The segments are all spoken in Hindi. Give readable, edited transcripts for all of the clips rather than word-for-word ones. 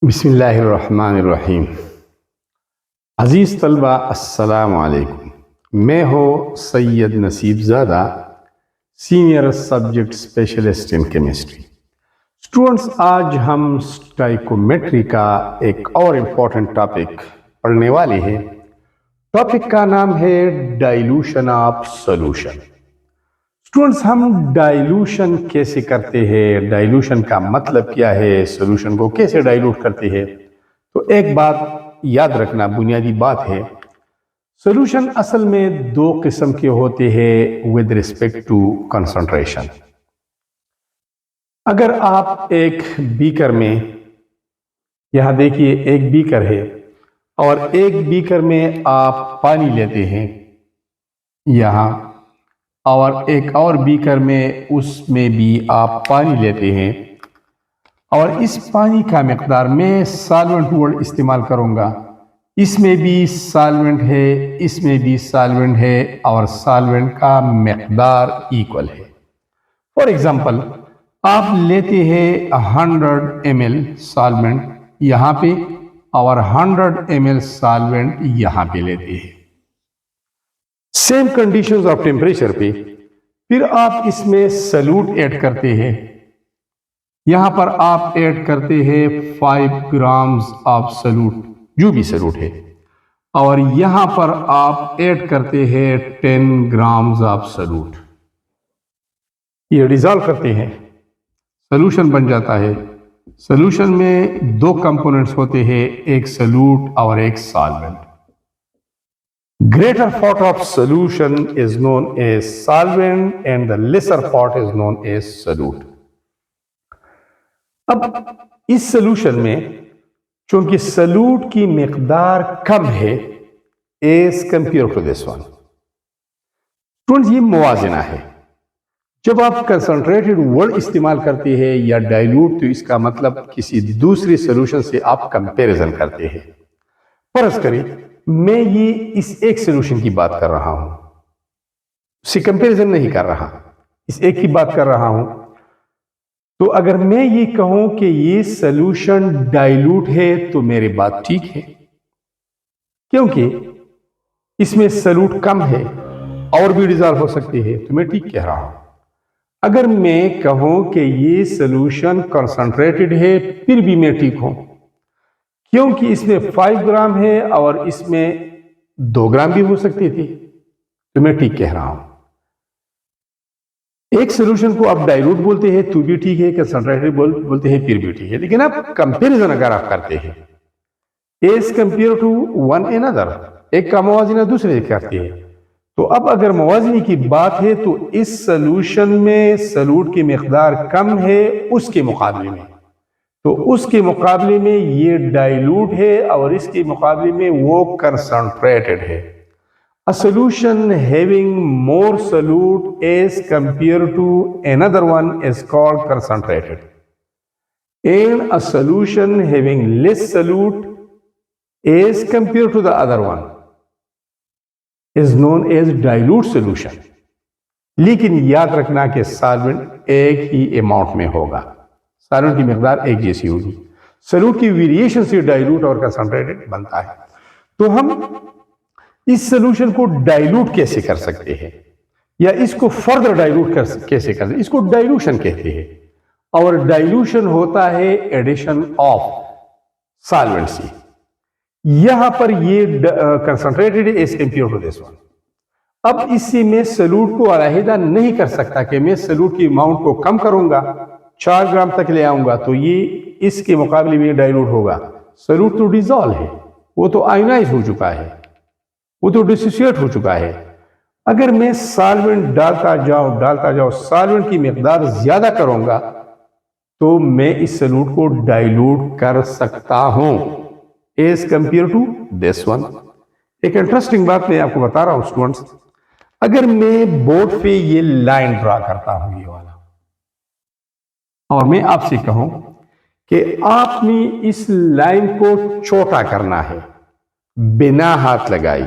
बिस्मिल्लाहिर्रहमानिर्रहीम। अज़ीज़ तलबा अस्सलाम वालेकुम। मैं हो Syed Naseebzada, senior subject specialist in chemistry. Students, आज हम स्टाइकोमेट्री का एक और इम्पोर्टेंट टॉपिक पढ़ने वाले हैं। टॉपिक का नाम है डाइल्यूशन ऑफ सॉल्यूशन। स्टूडेंट्स, हम डाइल्यूशन कैसे करते हैं, डाइल्यूशन का मतलब क्या है, सॉल्यूशन को कैसे डाइल्यूट करते हैं। तो एक बात याद रखना, बुनियादी बात है, सॉल्यूशन असल में दो किस्म के होते हैं विद रिस्पेक्ट टू कंसंट्रेशन। अगर आप एक बीकर में, यहां देखिए एक बीकर है और एक बीकर में आप पानी लेते हैं यहां, और एक और बीकर में उसमें भी आप पानी लेते हैं, और इस पानी का मिकदार में सॉल्वेंट वर्ड इस्तेमाल करूंगा। इसमें भी सॉल्वेंट है, इसमें भी सॉल्वेंट है, और सॉल्वेंट का मिकदार इक्वल है। फॉर एग्जांपल, आप लेते हैं 100 ml सॉल्वेंट यहां पे और 100 ml सॉल्वेंट यहां पे लेते हैं, सेम कंडीशंस ऑफ टेम्परेचर पे। फिर आप इसमें सॉल्यूट ऐड करते हैं। यहां पर आप ऐड करते हैं 5 ग्राम्स ऑफ सॉल्यूट, जो भी सॉल्यूट है, और यहां पर आप ऐड करते हैं 10 ग्राम्स ऑफ सॉल्यूट। ये डिसॉल्व करते हैं, सॉल्यूशन बन जाता है। सॉल्यूशन में दो कंपोनेंट्स होते हैं, एक सॉल्यूट और एक solvent. Greater part of solution is known as solvent and the lesser part is known as solute. अब इस सॉल्यूशन में चूंकि सॉल्यूट की मिकदार कम है as compare to this one, students ये मुवाजना है। जब आप कंसंट्रेटेड वर्ड इस्तेमाल करते हैं या डाइल्यूट, तो इसका मतलब किसी दूसरी सॉल्यूशन से आप कंपैरिजन करते हैं। फर्ज करें मैं ये इस एक सॉल्यूशन की बात कर रहा हूं, उससे कंपैरिजन नहीं कर रहा, इस एक की बात कर रहा हूं। तो अगर मैं ये कहूं कि ये सॉल्यूशन डाइल्यूट है तो मेरी बात ठीक है, क्योंकि इसमें सॉल्यूट कम है और भी डिसॉल्व हो सकती है, तो मैं ठीक कह रहा हूं। अगर मैं कहूं कि ये सॉल्यूशन कंसंट्रेटेड है, फिर भी मैं ठीक हूं, क्योंकि इसमें 5 ग्राम है और इसमें 2 ग्राम भी हो सकती थी, तो मैं ठीक कह रहा हूं। एक सॉल्यूशन को आप डाइल्यूट बोलते हैं तो भी ठीक है, कंसंट्रेटेड बोलते हैं फिर भी ठीक है। लेकिन आप कंपैरिजन अगर आप करते हैं as compare to one another, एक का मुवाजना दूसरे से करते हैं, तो अब अगर मुवाजने की बात है तो इस सॉल्यूशन में सॉल्यूट की मिकदार कम है उसके मुकाबले में, तो उसके मुकाबले में ये डाइल्यूट है और इसके मुकाबले में वो कंसंट्रेटेड है। A solution having more solute as compared to another one is called concentrated, and a solution having less solute as compared to the other one is known as dilute solution. लेकिन याद रखना कि सॉल्वेंट एक ही अमाउंट में होगा, सॉल्वेंट की मिकदार एक जैसी होगी। सॉल्यूट की वेरिएशन से डाइल्यूट और कंसंट्रेटेड बनता है। तो हम इस सॉल्यूशन को डाइल्यूट कैसे कर सकते हैं, या इसको फर्दर डाइल्यूट कैसे करते हैं, इसको डाइल्यूशन कहते हैं। और डाइल्यूशन होता है एडिशन ऑफ सॉल्वेंट से। यहां पर ये concentrated as compare to this one. अब इससे मैं सॉल्यूट को अलहदा नहीं कर सकता कि मैं सॉल्यूट की अमाउंट को कम करूंगा, 4 ग्राम तक ले आऊंगा तो ये इसके मुकाबले में डाइल्यूट होगा। सॉल्यूट तो डिसॉल्व है, वो तो आयोनाइज हो चुका है, वो तो डिसोसिएट हो चुका है। अगर मैं सॉल्वेंट डालता जाऊं सॉल्वेंट की मिकदार ज्यादा करूंगा, तो मैं इस सॉल्यूट को डाइल्यूट कर सकता हूं as compare to this one. एक इंटरेस्टिंग बात मैं आपको बता रहा हूं स्टूडेंट्स, अगर मैं बोर्ड पे ये लाइन ड्रा करता हूं ये वाला, और मैं आपसे कहूं कि आपने इस लाइन को छोटा करना है बिना हाथ लगाई,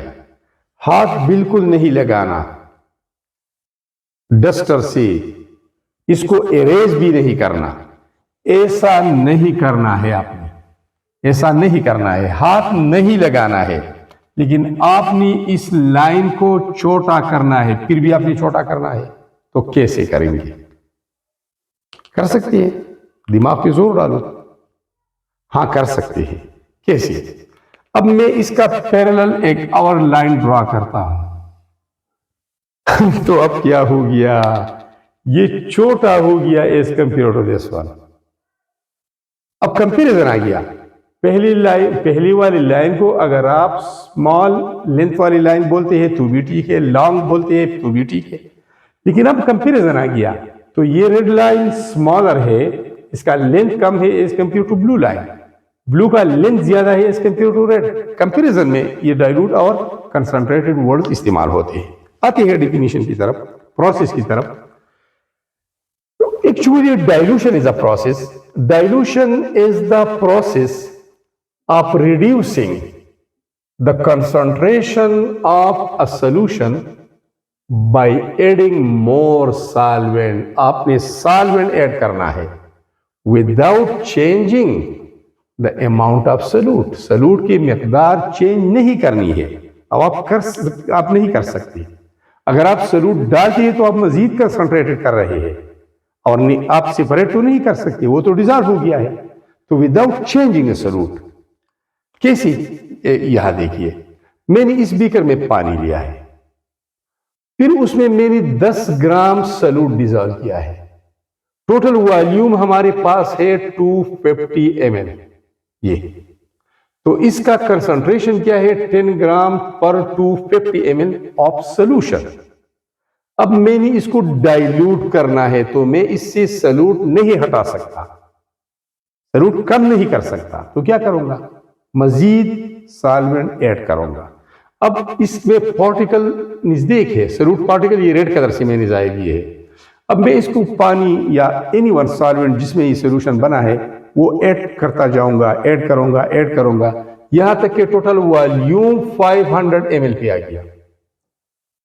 हाथ बिल्कुल नहीं लगाना, डस्टर से इसको इरेज भी नहीं करना, ऐसा नहीं करना है आपने। ऐसा नहीं करना है, हाथ नहीं लगाना है, लेकिन आपने इस लाइन को छोटा करना है, फिर भी आपने छोटा करना है। तो कैसे करेंगे? कर सकते हैं, दिमाग पे जोर डालो। हाँ, कर सकते हैं। कैसे? अब मैं इसका पैरेलल एक और लाइन ड्रॉ करता हूं। तो अब क्या हो गया? ये छोटा हो गया as compare to this one. अब कंपेरिजन आ गया। पहली वाली लाइन को अगर आप स्मॉल लेंथ वाली लाइन बोलते हैं तो भी ठीक है, लॉन्ग बोलते हैं तो भी ठीक है, लेकिन अब कंपेरिजन आ गया। तो ये रेड लाइन स्मॉलर है, इसका लेंथ कम है as compare to blue line, blue का लेंथ ज्यादा है as compare to red. Comparison में ये डाइल्यूट और कंसंट्रेटेड वर्ड इस्तेमाल होते हैं। आते हैं डेफिनेशन की तरफ, प्रोसेस की तरफ। Actually, dilution is a process. Dilution is the process of reducing the concentration of a solution by adding more solvent. आपने solvent add करना है without changing the amount of solute. solute की मिकदार चेंज नहीं करनी है। अब आप नहीं कर सकते। अगर आप solute डालते हैं तो आप मजीद कंसंट्रेटेड कर रहे हैं, और आप सेपरेट तो नहीं कर सकते, वो तो डिजॉल्व हो गया है। तो विदाउट चेंजिंग ए सॉल्यूट कैसे? यहां देखिए, मैंने इस बीकर में पानी लिया है, फिर उसमें मैंने 10 ग्राम सॉल्यूट डिजॉल्व किया है। टोटल वॉल्यूम हमारे पास है 250 ml। ये तो इसका कंसंट्रेशन क्या है? 10 ग्राम पर 250 ml ऑफ सोल्यूशन। अब मैंने इसको डाइल्यूट करना है, तो मैं इससे सॉल्यूट नहीं हटा सकता, सॉल्यूट कम नहीं कर सकता। तो क्या करूंगा? मजीद सॉल्वेंट ऐड करूंगा। अब इसमें पार्टिकल नजदीक है, सॉल्यूट पार्टिकल ये रेड कलर से मैंने जाहिर किए है। अब मैं इसको पानी या एनी वन सॉल्वेंट जिसमें ये सोल्यूशन बना है वो ऐड करता जाऊंगा, ऐड करूंगा यहां तक कि टोटल वॉल्यूम 500 ml पे आ गया।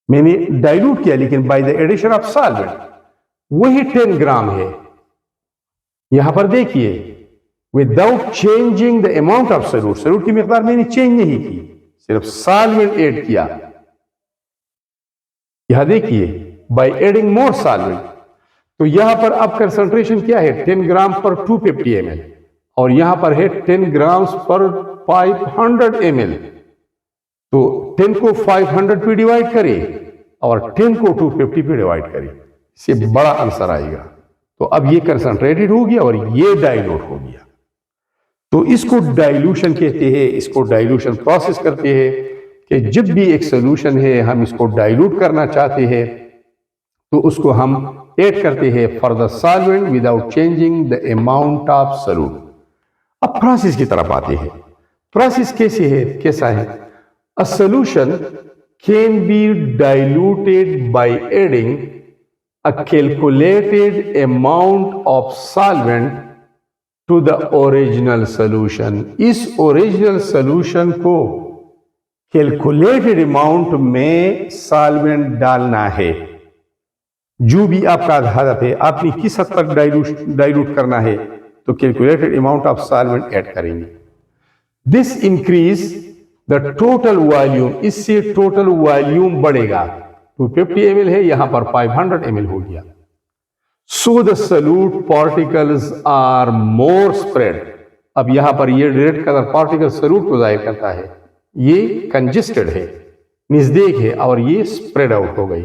मैंने डाइल्यूट किया, लेकिन by the addition of solvent वही 10 ग्राम है। यहां पर देखिए, without changing the amount of solute, solute की मिकदार मैंने चेंज नहीं की, सिर्फ सॉल्वेंट ऐड किया। यहां देखिए, बाय एडिंग मोर सॉल्वेंट, तो यहां पर अब कंसंट्रेशन क्या है? 10 ग्राम पर 250 ml, और यहां पर है 10 ग्राम पर 500 ml। तो 10 को 500 पे डिवाइड करें और 10 को 250 पे डिवाइड करें, इससे बड़ा आंसर आएगा। तो अब ये कंसंट्रेटेड हो गया और ये डाइल्यूट हो गया। तो इसको डाइल्यूशन कहते हैं। इसको डाइल्यूशन प्रोसेस करते हैं कि जब भी एक सोल्यूशन है हम इसको डाइल्यूट करना चाहते हैं तो उसको हम ऐड करते हैं for the solvent without changing the amount of solute. अब प्रोसेस की तरफ आते हैं। प्रोसेस कैसे है, कैसा है? A solution can be diluted by adding a calculated amount of solvent to the original solution. इस original solution को calculated amount में solvent डालना है। जो भी आपका हदफ है, आपने किस हद तक डाइल्यूट करना है, तो calculated amount of solvent add करेंगे। This increase the total volume, इससे टोटल वॉल्यूम बढ़ेगा। 250 ml है, यहां पर 500 ml हो गया। So the solute particles are more spread. अब यहां पर ये रेड कलर पार्टिकल सॉल्यूट को जाहिर करता है, ये कंजेस्टेड है, नजदीक है, और ये स्प्रेड आउट हो गई।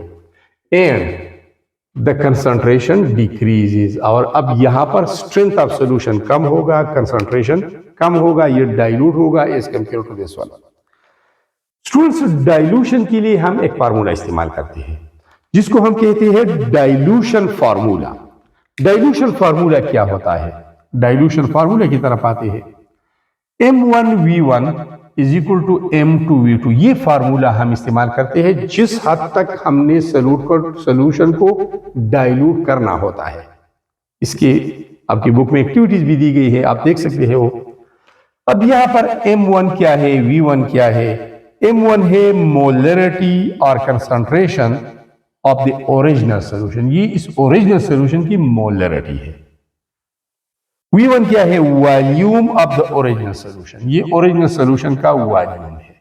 एंड द कंसंट्रेशन डिक्रीजेस, और अब यहां पर स्ट्रेंथ ऑफ सॉल्यूशन कम होगा, कंसंट्रेशन कम होगा, ये डाइल्यूट होगा as compare to this one. Students, dilution के लिए हम एक फार्मूला इस्तेमाल करते हैं जिसको हम कहते हैं डाइल्यूशन फार्मूला। डाइल्यूशन फार्मूला क्या होता है? डाइल्यूशन फार्मूला की तरफ आते हैं। M1V1 is equal to M2V2। ये फार्मूला हम इस्तेमाल करते हैं जिस हद तक हमने सोल्यूशन को डाइल्यूट करना होता है। इसके आपकी बुक में एक्टिविटीज भी दी गई है, आप देख सकते हैं वो। अब यहां पर M1 क्या है, V1 क्या है? M1 है मोलरिटी और concentration of the original solution. ये इस ओरिजिनल सॉल्यूशन की मोलरिटी है। V1 क्या है? Volume of the original solution, ये ओरिजिनल सोल्यूशन का वॉल्यूम है।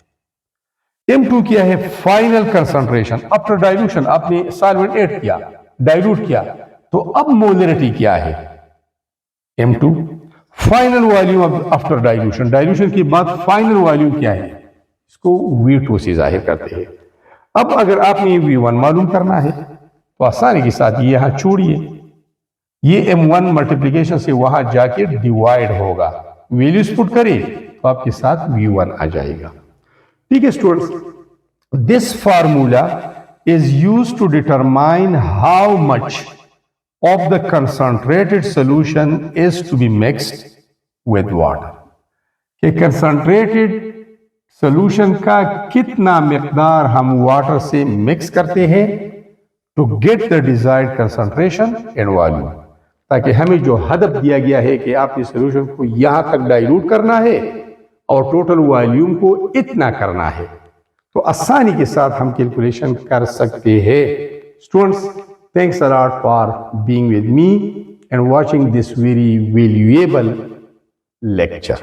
M2 क्या है? फाइनल कंसंट्रेशन आफ्टर डाइल्यूशन, आपने सॉल्वेंट ऐड किया, डाइल्यूट किया, तो अब मोलरिटी क्या है? M2। Final volume after dilution, dilution के बाद फाइनल वॉल्यूम क्या है? इसको V2 से जाहिर करते हैं। अब अगर आपने V1 मालूम करना है तो आसानी के साथ ये यहां छोड़िए, ये M1 मल्टीप्लिकेशन से वहां जाके डिवाइड होगा, वैल्यूज पुट करिए तो आपके साथ V1 आ जाएगा। ठीक है students, this formula is used to determine how much of the concentrated solution is to be mixed with water, कि concentrated solution का कितना मिकदार हम वाटर से मिक्स करते हैं to get the desired concentration and volume, ताकि हमें जो हदफ दिया गया है कि आपने सोल्यूशन को यहां तक डाइल्यूट करना है और टोटल वॉल्यूम को इतना करना है, तो आसानी के साथ हम कैलकुलेशन कर सकते हैं। Students, thanks a lot for being with me and watching this very valuable lecture.